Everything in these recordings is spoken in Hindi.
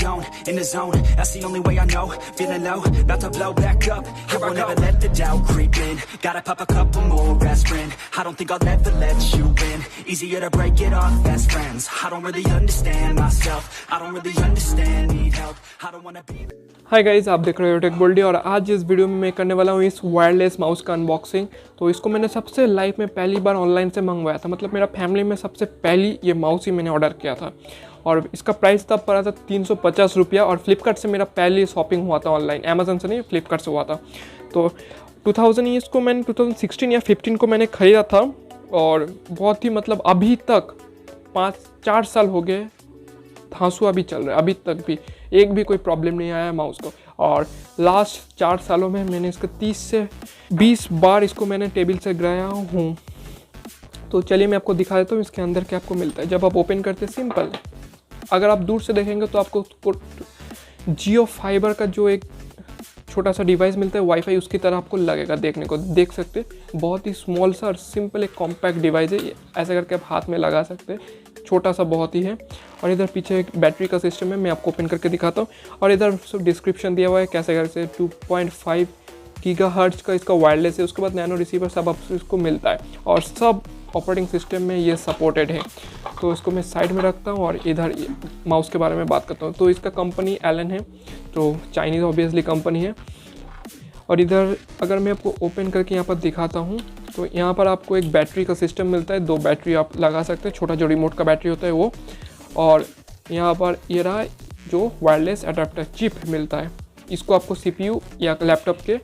own, in the zone, that's the only way I know. Feeling low, about to blow back up. Here I never let the doubt creep in. Gotta pop a couple more aspirin. I don't think I'll ever let you in. Easier to break it off best friends. I don't really understand myself. I don't really understand, need help. I don't wanna be. Hi guys, आप देख रहे हो टेक बोल्डी और आज इस वीडियो में मैं करने वाला हूँ इस वायरलेस माउस का अनबॉक्सिंग। तो इसको मैंने सबसे लाइफ में पहली बार ऑनलाइन से मंगवाया था। मतलब मेरा फैमिली में सबसे पहली ये माउस ही मैंने ऑर्डर किया था और इसका प्राइस तब पड़ा था 350 रुपया। और फ्लिपकार्ट से मेरा पहली शॉपिंग हुआ था ऑनलाइन, अमेजन से नहीं, फ्लिपकार्ट से हुआ था। तो 2016 या 15 को मैंने ख़रीदा था और बहुत ही मतलब अभी तक 4 साल हो गए, धांसू अभी चल रहा है, अभी तक भी एक भी कोई प्रॉब्लम नहीं आया माउस को। और लास्ट 4 सालों में मैंने इसका 30 से 20 बार इसको मैंने टेबल से गिराया हूँ। तो चलिए मैं आपको दिखा देता हूँ इसके अंदर क्या आपको मिलता है। जब आप ओपन करते हैं, सिंपल, अगर आप दूर से देखेंगे तो आपको जियो फाइबर का जो एक छोटा सा डिवाइस मिलता है वाईफाई, उसकी तरह आपको लगेगा देखने को, देख सकते हैं। बहुत ही स्मॉल सा और सिंपल एक कॉम्पैक्ट डिवाइस है। ये ऐसे करके आप हाथ में लगा सकते हैं, छोटा सा बहुत ही है। और इधर पीछे एक बैटरी का सिस्टम है, मैं आपको ओपन करके दिखाता हूँ। और इधर डिस्क्रिप्शन दिया हुआ है कैसे कैसे 2.5 गीगाहर्ट्ज का इसका वायरलेस है। उसके बाद नैनो रिसीवर सब आपको इसको मिलता है और सब ऑपरेटिंग सिस्टम में ये सपोर्टेड है। तो इसको मैं साइड में रखता हूँ और इधर माउस के बारे में बात करता हूँ। तो इसका कंपनी एलन है, तो चाइनीज़ ऑब्वियसली कंपनी है। और इधर अगर मैं आपको ओपन करके यहाँ पर दिखाता हूँ तो यहाँ पर आपको एक बैटरी का सिस्टम मिलता है। 2 बैटरी आप लगा सकते हैं, छोटा जो रिमोट का बैटरी होता है वो। और यहाँ पर ये रहा जो वायरलेस अडेप्टर चिप मिलता है, इसको आपको CPU या लैपटॉप के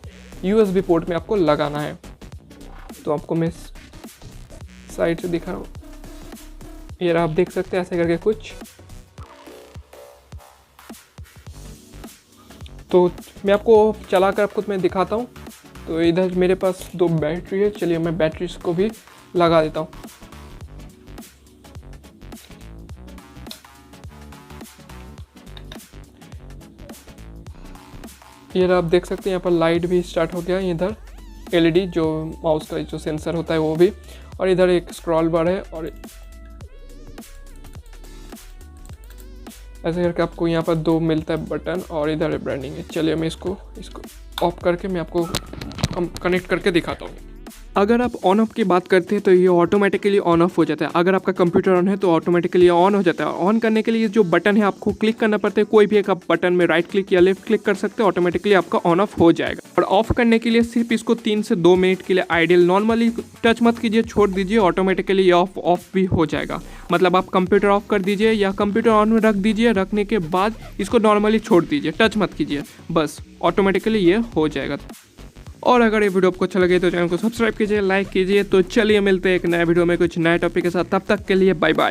USB पोर्ट में आपको लगाना है। तो आपको मैं साइड से दिखा रहा हूँ, ये आप देख सकते हैं ऐसे करके कुछ। तो मैं आपको चलाकर आपको मैं दिखाता हूँ। तो इधर मेरे पास 2 बैटरी है, चलिए मैं बैटरी को भी लगा देता हूँ। ये आप देख सकते हैं यहाँ पर लाइट भी स्टार्ट हो गया। इधर LED जो माउस का जो सेंसर होता है वो भी, और इधर एक स्क्रॉल बार है। और ऐसे करके आपको यहाँ पर 2 मिलता है बटन और इधर ब्रांडिंग है। चलिए मैं इसको ऑफ करके मैं आपको कनेक्ट करके दिखाता हूँ। अगर आप ऑन ऑफ की बात करते हैं तो ये ऑटोमेटिकली ऑन ऑफ हो जाता है। अगर आपका कंप्यूटर ऑन है तो ऑटोमेटिकली ऑन हो जाता है। ऑन करने के लिए जो बटन है आपको क्लिक करना पड़ता है, कोई भी एक आप बटन में राइट क्लिक या लेफ्ट क्लिक कर सकते हैं, ऑटोमेटिकली आपका ऑन ऑफ हो जाएगा। और ऑफ करने के लिए सिर्फ इसको 3 से 2 मिनट के लिए आइडियल नॉर्मली टच मत कीजिए, छोड़ दीजिए, ऑटोमेटिकली ये ऑफ भी हो जाएगा। मतलब आप कंप्यूटर ऑफ कर दीजिए या कंप्यूटर ऑन में रख दीजिए, रखने के बाद इसको नॉर्मली छोड़ दीजिए, टच मत कीजिए, बस ऑटोमेटिकली ये हो जाएगा। और अगर ये वीडियो आपको अच्छा लगे तो चैनल को सब्सक्राइब कीजिए, लाइक कीजिए। तो चलिए मिलते हैं एक नया वीडियो में कुछ नए टॉपिक के साथ, तब तक के लिए बाय बाय।